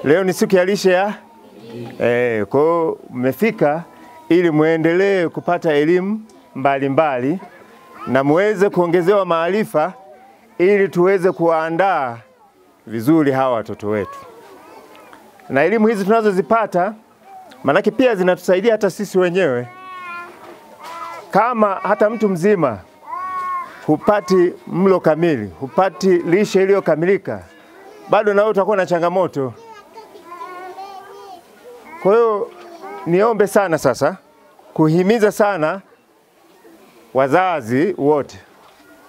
Leo ni siku ya lishe ya kwa hiyo mmefika ili muendelee kupata elimu mbalimbali na muweze kuongezewa maarifa ili tuweze kuandaa vizuri hawa watoto wetu. Na elimu hizi tunazozipata manake pia zinatusaidia hata sisi wenyewe. Kama hata mtu mzima hupati mlo kamili, hupati lishe iliyokamilika, bado na wewe utakuwa na changamoto. Kwa hiyo niombe sana sasa kuhimiza sana wazazi wote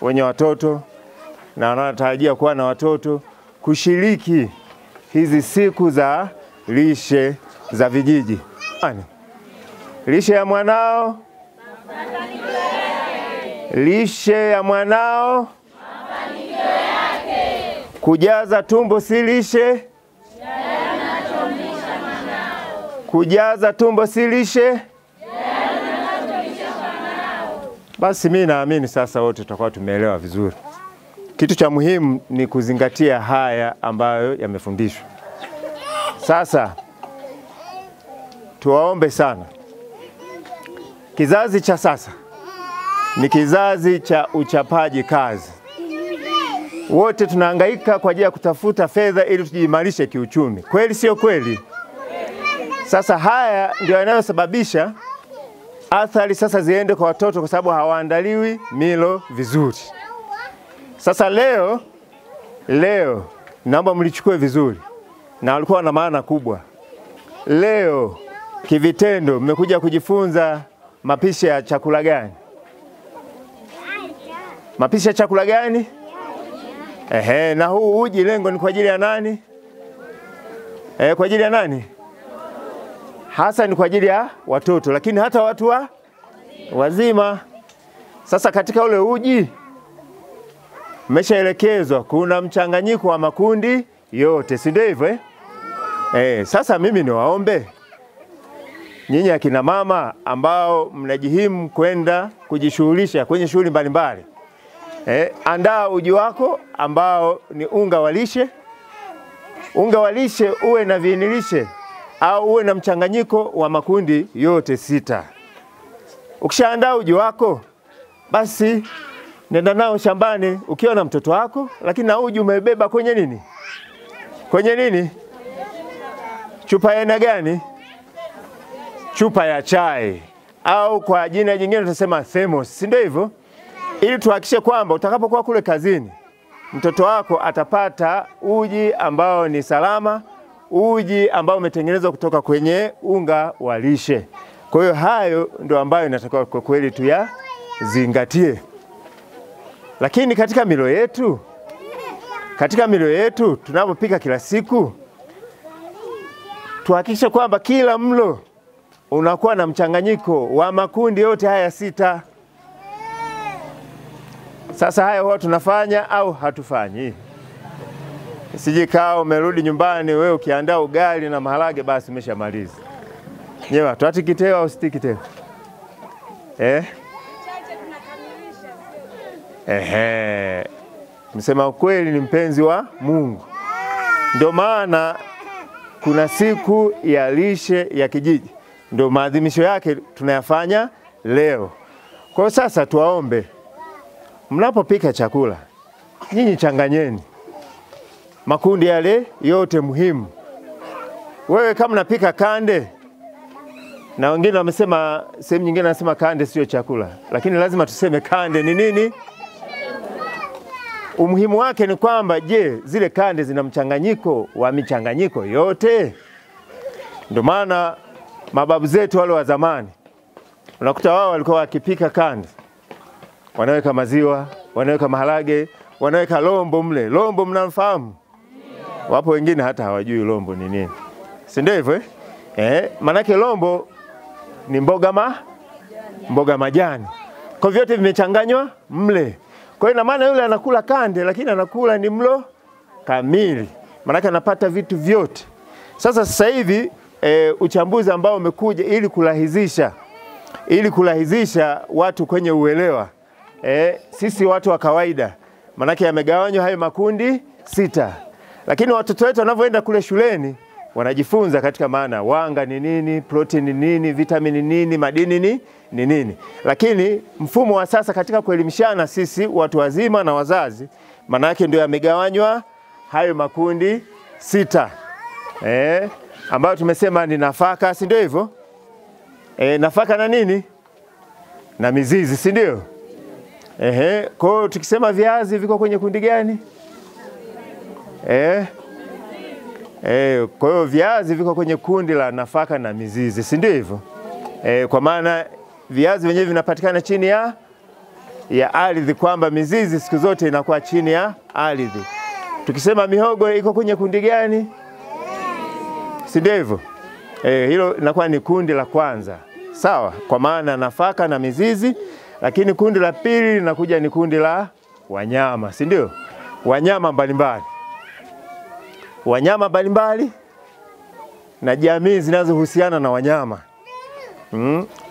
wenye watoto na wanaotarajia kuwa na watoto kushiriki hizi siku za lishe za vijiji. Lishe ya mwanao, lishe ya mwanao, kujaza tumbo si lishe, kujaza tumbo si lishe. Basi mimi naamini sasa wote tutakuwa tumeelewa vizuri. Kitu cha muhimu ni kuzingatia haya ambayo yamefundishwa. Sasa tuwaombe sana. Kizazi cha sasa ni kizazi cha uchapaji kazi. Wote tunahangaika kwa ajili ya kutafuta fedha ili tujiimarishe kiuchumi. Kweli sio kweli? Sasa haya ndio yanayosababisha athari sasa ziende kwa watoto kwa sababu hawaandaliwi milo vizuri. Sasa leo naomba mlichukue vizuri. Na walikuwa na maana kubwa. Leo kivitendo mmekuja kujifunza mapishi ya chakula gani? Mapishi ya chakula gani? Na huu uji lengo ni kwa ajili ya nani? Kwa ajili ya nani? Hasa ni kwa ajili ya watoto, lakini hata watu wazima. Sasa katika ule uji mmeshaelekezwa kuna mchanganyiko wa makundi yote, si ndio hivyo? Sasa mimi niwaombe nyinyi akina mama ambao mnajihimu kwenda kujishughulisha kwenye shughuli mbalimbali. Andaa uji wako ambao ni unga wa lishe. Unga wa lishe uwe na viinilishe au uwe na mchanganyiko wa makundi yote 6. Ukishaandaa uji wako, basi nenda nao shambani ukiwa na mtoto wako, lakini na uji umebeba kwenye nini? Kwenye nini? Chupa ya aina gani? Chupa ya chai au kwa jina jingine tunasema thermos, si ndio hivyo? Ili tuhakikishe kwamba utakapokuwa kule kazini mtoto wako atapata uji ambao ni salama, uji ambao umetengenezwa kutoka kwenye unga wa lishe. Kwa hiyo hayo ndio ambayo inatakiwa kwa kweli tuyazingatie. Lakini katika milo yetu tunapopika kila siku, tuhakikishe kwamba kila mlo unakuwa na mchanganyiko wa makundi yote haya 6. Sasa haya huwa tunafanya au hatufanyi? Sijikao umerudi nyumbani wewe ukiandaa ugali na maharage basi umeshamaliza. Nyewe tuati kiteo au sitiki kiteo? Msema ukweli ni mpenzi wa Mungu. Ndio maana kuna siku ya lishe ya kijiji. Ndio maadhimisho yake tunayafanya leo. Kwa sasa tuwaombe mnapopika chakula, nyinyi changanyeni makundi yale yote muhimu. Wewe kama unapika kande, na wengine wamesema sehemu nyingine wanasema kande sio chakula, lakini lazima tuseme kande ni nini? Umuhimu wake ni kwamba je, zile kande zina mchanganyiko wa michanganyiko yote? Ndio maana mababu zetu wale wa zamani unakuta wao walikuwa wakipika kande, wanaweka maziwa, wanaweka maharage, wanaweka lombo mle. Lombo mnamfahamu? Wapo wengine hata hawajui lombo ni nini. Si ndio hivyo? Manake lombo ni mboga majani. Kwa vyote vimechanganywa mle. Kwa hiyo na maana yule anakula kande lakini anakula ni mlo kamili. Manake anapata vitu vyote. Sasa hivi uchambuzi ambao umekuja ili kurahisisha watu kwenye uelewa. Sisi watu wa kawaida manake yamegawanywa hayo makundi 6. Lakini watoto wetu wanavyoenda kule shuleni wanajifunza katika maana wanga ni nini, protein ni nini, vitamini nini, madini ni nini. Lakini mfumo wa sasa katika kuelimishana sisi watu wazima na wazazi, maana yake ndio yamegawanywa hayo makundi 6. Ambayo tumesema ni nafaka, si ndio hivyo? Nafaka na nini? Na mizizi, si ndio? Kwa hiyo tukisema viazi viko kwenye kundi gani? Kwa hiyo viazi viko kwenye kundi la nafaka na mizizi, si ndio hivyo? Kwa maana viazi wenyewe vinapatikana chini ya ardhi, kwamba mizizi siku zote inakuwa chini ya ardhi. Tukisema mihogo iko kwenye kundi gani? Si ndio hivyo? Hilo inakuwa ni kundi la kwanza. Sawa, kwa maana nafaka na mizizi. Lakini kundi la pili linakuja ni kundi la wanyama, si ndio? Wanyama mbalimbali. Wanyama mbalimbali na jamii zinazohusiana na wanyama.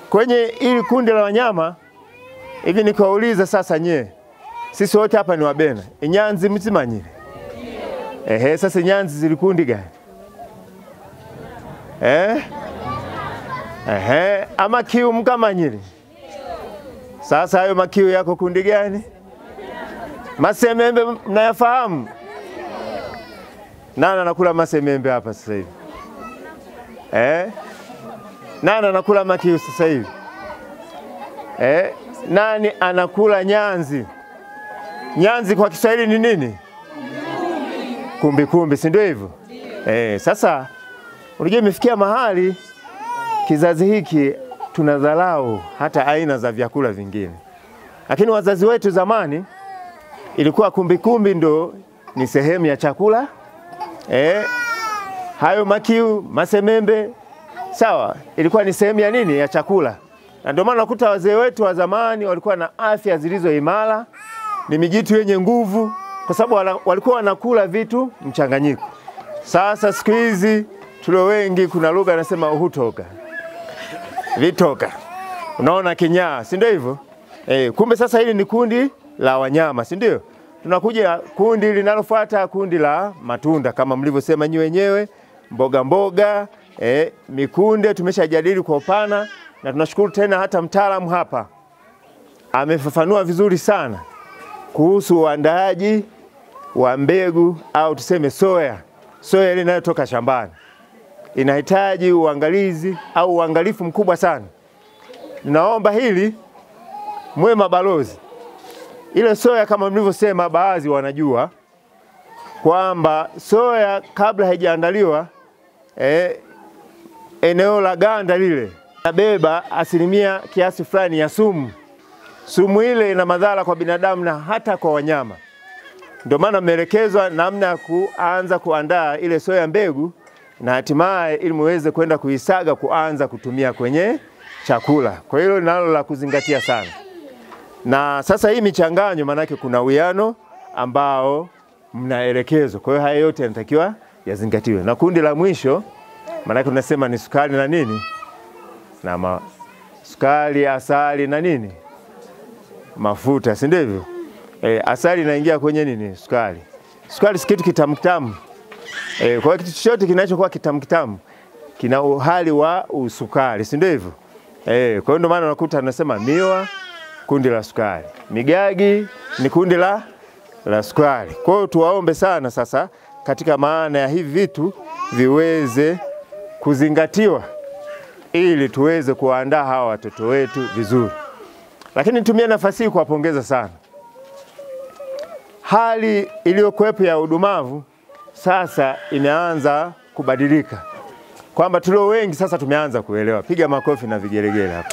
Kwenye ili kundi la wanyama, hivi nikauliza sasa sisi wote hapa ni Wabena. Inyanzi mzimanyire? Sasa inyanzi zili kundi gani? Ama kiu mkamanyire? Sasa hayo makiu yako kundi gani? Masemembe mnayafahamu? Nani anakula masemembe hapa sasa hivi? Nani anakula makiu sasa hivi? Nani anakula nyanzi? Nyanzi kwa Kiswahili ni nini? Kumbi, si ndio hivyo? Sasa unajua imefikia mahali kizazi hiki tunadharau hata aina za vyakula vingine. Lakini wazazi wetu zamani ilikuwa kumbi ndo ni sehemu ya chakula. Hayo makiu, masemembe, sawa, ilikuwa ni sehemu ya nini? Ya chakula. Na ndio maana nakuta wazee wetu wa zamani walikuwa na afya zilizo imara, ni mijitu yenye nguvu, kwa sababu walikuwa wanakula vitu mchanganyiko. Sasa siku hizi tulio wengi, kuna lugha nasema hutoka vitoka, unaona kinyaa, si ndio hivyo? Kumbe sasa hili ni kundi la wanyama, si ndio? Tunakuja kundi linalofuata, kundi la matunda kama mlivyosema nyinyi wenyewe, mboga, mikunde tumeshajadili kwa upana, na tunashukuru tena hata mtaalamu hapa amefafanua vizuri sana kuhusu uandaaji wa mbegu au tuseme soya ile inayotoka shambani. Inahitaji uangalizi au uangalifu mkubwa sana. Ninaomba hili mwe mabalozi. Ile soya kama mlivyosema, baadhi wanajua kwamba soya kabla haijaandaliwa eneo la ganda lile nabeba asilimia kiasi fulani ya sumu. Sumu ile ina madhara kwa binadamu na hata kwa wanyama. Ndio maana mmeelekezwa namna ya kuanza kuandaa ile soya mbegu, na hatimaye ili muweze kwenda kuisaga kuanza kutumia kwenye chakula. Kwa hiyo nalo la kuzingatia sana. Na sasa hii michanganyo manake kuna uwiano ambao mnaelekezwa. Kwa hiyo haya yote yanatakiwa yazingatiwe. Na kundi la mwisho manake tunasema ni sukari na nini? Na sukari, asali na nini? Mafuta, si ndivyo? Asali inaingia kwenye nini? Sukari. Sukari si kitu kitamu. Kwa hiyo kitu chochote kinachokuwa kitamu kina uhali wa usukari, si ndivyo? Kwa hiyo ndio maana unakuta tunasema miwa kundi la sukari, migagi ni kundi la sukari. Kwa hiyo tuwaombe sana sasa katika maana ya hivi vitu viweze kuzingatiwa ili tuweze kuandaa hawa watoto wetu vizuri. Lakini nitumie nafasi hii kuwapongeza sana. Hali iliyokuwepo ya udumavu sasa imeanza kubadilika, kwamba tulio wengi sasa tumeanza kuelewa. Piga makofi na vigelegele hapa.